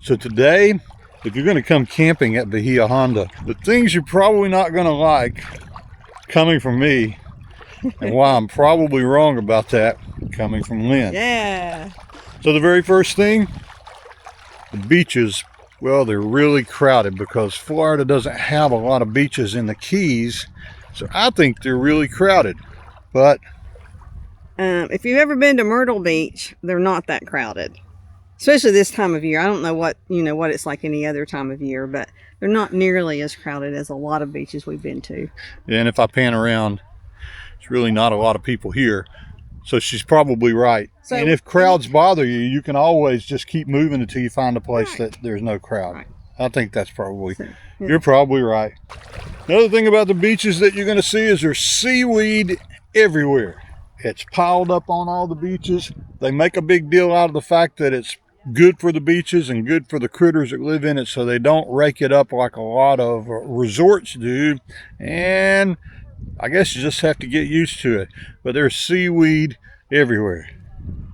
So today, if you're going to come camping at Bahia Honda, the things you're probably not going to like coming from me, and why I'm probably wrong about that coming from Lynn. Yeah. So the very first thing, the beaches, well, they're really crowded because Florida doesn't have a lot of beaches in the Keys. So I think they're really crowded. But if you've ever been to Myrtle Beach, they're not that crowded. Especially this time of year. I don't know what it's like any other time of year, but they're not nearly as crowded as a lot of beaches we've been to. and if I pan around, it's really not a lot of people here. So she's probably right. So, and if crowds bother you, you can always just keep moving until you find a place that there's no crowd. Right. I think that's probably, you're probably right. Another thing about the beaches that you're going to see is there's seaweed everywhere. It's piled up on all the beaches. They make a big deal out of the fact that it's good for the beaches and good for the critters that live in it, so they don't rake it up like a lot of resorts do. And I guess you just have to get used to it. But there's seaweed everywhere.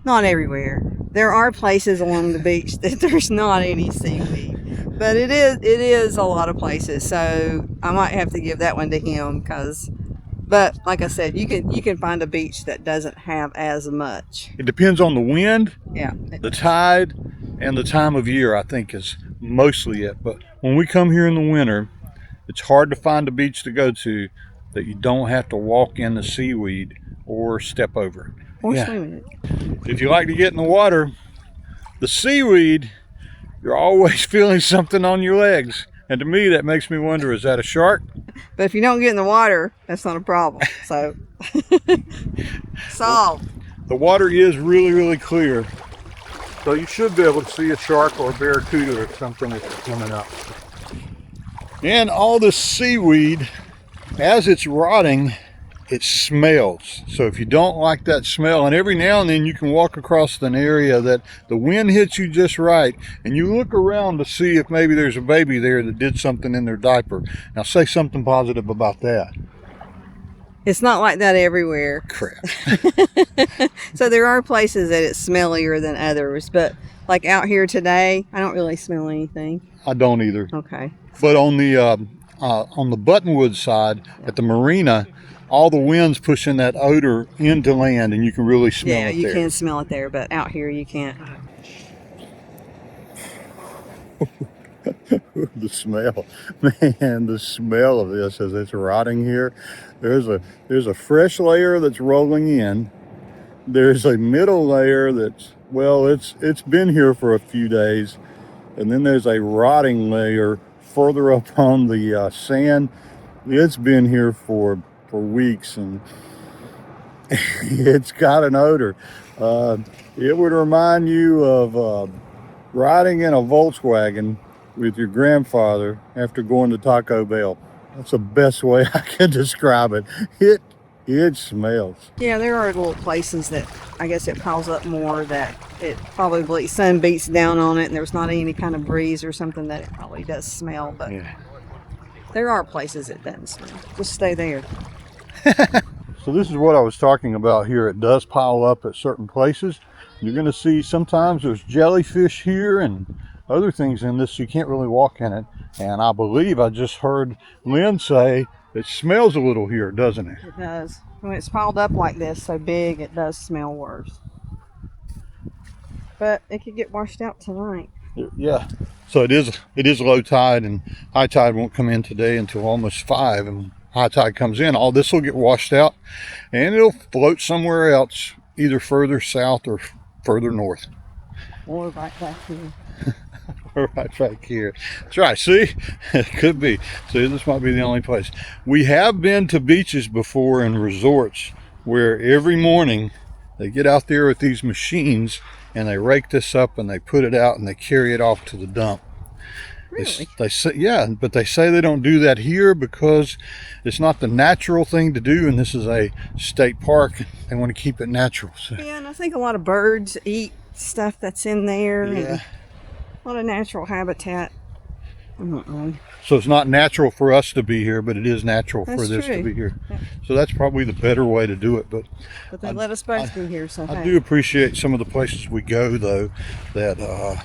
Not everywhere. There are places along the beach that there's not any seaweed, but it is a lot of places. So I might have to give that one to him but like I said, you can find a beach that doesn't have as much. It depends on the wind, yeah, the tide, and the time of year, I think is mostly it. But when we come here in the winter, it's hard to find a beach to go to that you don't have to walk in the seaweed or step over. Or swim in it. If you like to get in the water, the seaweed, you're always feeling something on your legs. And to me, that makes me wonder, is that a shark? But if you don't get in the water, that's not a problem. So, solved. The water is really, really clear. So you should be able to see a shark or a barracuda or something that's coming up. And all this seaweed, as it's rotting, it smells. So if you don't like that smell, and every now and then you can walk across an area that the wind hits you just right, and you look around to see if maybe there's a baby there that did something in their diaper. Now say something positive about that. It's not like that everywhere. Crap. So there are places that it's smellier than others, but like out here today, I don't really smell anything. I don't either. Okay. But on the Buttonwood side at the marina, all the wind's pushing that odor into land, and you can really smell it there. Yeah, you can smell it there, but out here you can't. The smell, man, the smell of this as it's rotting here. There's a fresh layer that's rolling in. There's a middle layer that's, well, it's been here for a few days, and then there's a rotting layer further up on the sand. It's been here for weeks, and it's got an odor. It would remind you of riding in a Volkswagen with your grandfather after going to Taco Bell. That's the best way I can describe it. It smells. Yeah, there are little places that I guess it piles up more, that it probably sun beats down on it and there's not any kind of breeze or something, that it probably does smell. But yeah, there are places it doesn't smell. Just stay there. So this is what I was talking about here. It does pile up at certain places. You're going to see sometimes there's jellyfish here and other things in this, so you can't really walk in it. And I believe I just heard Lynn say it smells a little here, doesn't it? It does. When it's piled up like this, so big, it does smell worse. But it could get washed out tonight. Yeah. So it is low tide, and high tide won't come in today until almost 5. And high tide comes in, all this will get washed out, and it'll float somewhere else, either further south or further north. Or right back here. Right back here. That's right. See, it could be. See, this might be the only place. We have been to beaches before and resorts where every morning they get out there with these machines and they rake this up and they put it out and they carry it off to the dump. Really? They say, yeah, but they say they don't do that here because it's not the natural thing to do, and this is a state park. They want to keep it natural. So. Yeah, and I think a lot of birds eat stuff that's in there. Yeah. A lot of natural habitat. So it's not natural for us to be here, but it is natural for this true. to be here. Yeah. So that's probably the better way to do it. But they let us both be here. So I do appreciate some of the places we go, though, that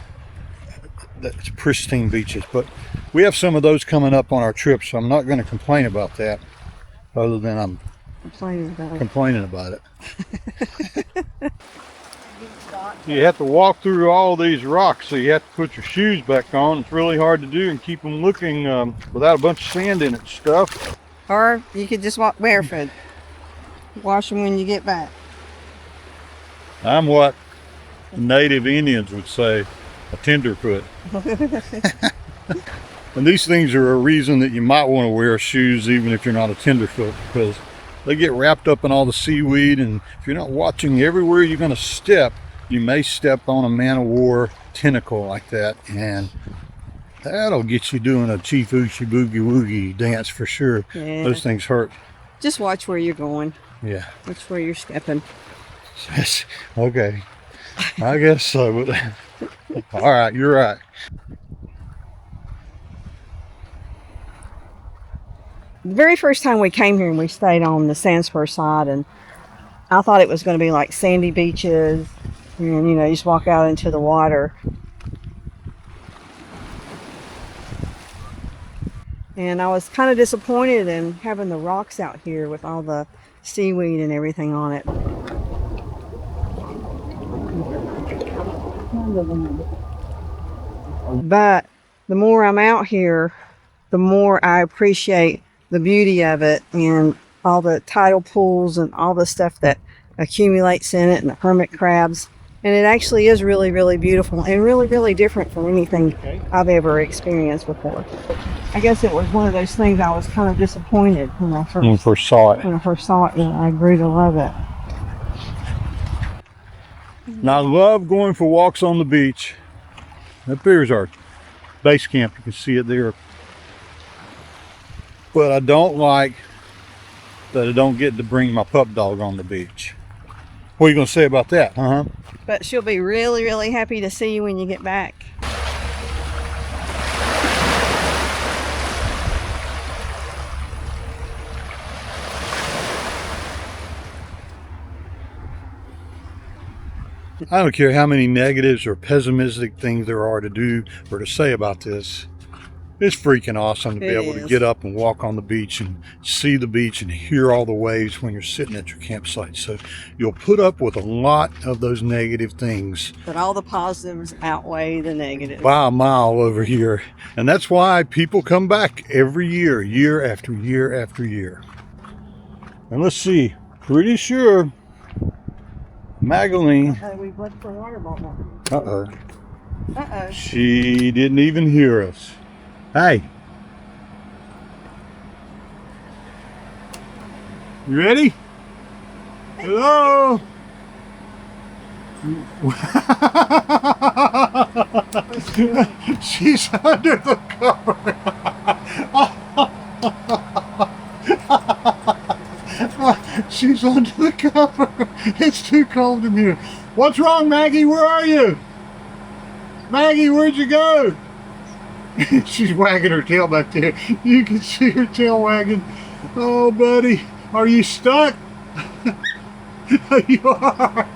that's pristine beaches. But we have some of those coming up on our trip, so I'm not going to complain about that, other than I'm complaining about it. You have to walk through all these rocks, so you have to put your shoes back on. It's really hard to do and keep them looking without a bunch of sand in it and stuff. Or you could just walk barefoot. Wash them when you get back. I'm what the native Indians would say, a tenderfoot. And these things are a reason that you might want to wear shoes even if you're not a tenderfoot, because they get wrapped up in all the seaweed, and if you're not watching everywhere you're going to step, you may step on a man-of-war tentacle like that, and that'll get you doing a chief oochie boogie woogie dance for sure. Yeah. Those things hurt. Just watch where you're going. Yeah. Watch where you're stepping. Okay. I guess so. But all right, you're right. The very first time we came here and we stayed on the Sandspur side, and I thought it was going to be like sandy beaches, and you know, you just walk out into the water. And I was kind of disappointed in having the rocks out here with all the seaweed and everything on it. But the more I'm out here, the more I appreciate the beauty of it, and all the tidal pools and all the stuff that accumulates in it, and the hermit crabs. And it actually is really, really beautiful and really, really different from anything I've ever experienced before. I guess it was one of those things I was kind of disappointed when I first saw it. When I first saw it, and I grew to love it. Now, I love going for walks on the beach. Up there's our base camp. You can see it there. But I don't like that I don't get to bring my pup dog on the beach. What are you going to say about that, huh? But she'll be really, really happy to see you when you get back. I don't care how many negatives or pessimistic things there are to do or to say about this. It's freaking awesome to be able to get up and walk on the beach and see the beach and hear all the waves when you're sitting at your campsite. So you'll put up with a lot of those negative things. But all the positives outweigh the negatives. By a mile over here. And that's why people come back every year, year after year after year. And let's see, pretty sure Magdalene. We looked for water bottle. Uh-oh. Uh-oh. She didn't even hear us. Hey. You ready? Hello? She's under the cover. She's under the cover. It's too cold in here. What's wrong, Maggie? Where are you? Maggie, where'd you go? She's wagging her tail back there. You can see her tail wagging. Oh, buddy, are you stuck? You are.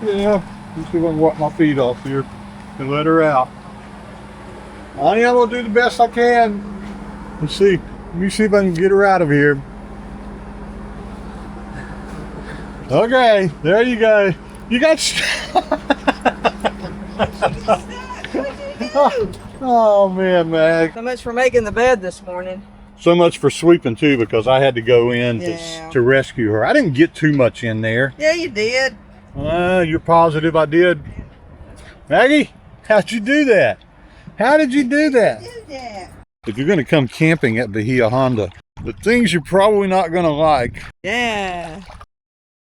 Yeah, let's see if I can wipe my feet off here and let her out. Honey, I'm gonna do the best I can. Let's see. Let me see if I can get her out of here. Okay, there you go. You got Oh man, Mag. So much for making the bed this morning. So much for sweeping too, because I had to go in to rescue her. I didn't get too much in there. Yeah, you did. You're positive I did? Maggie, how'd you do that? How did you do that? If you're going to come camping at Bahia Honda, the things you're probably not going to like. Yeah.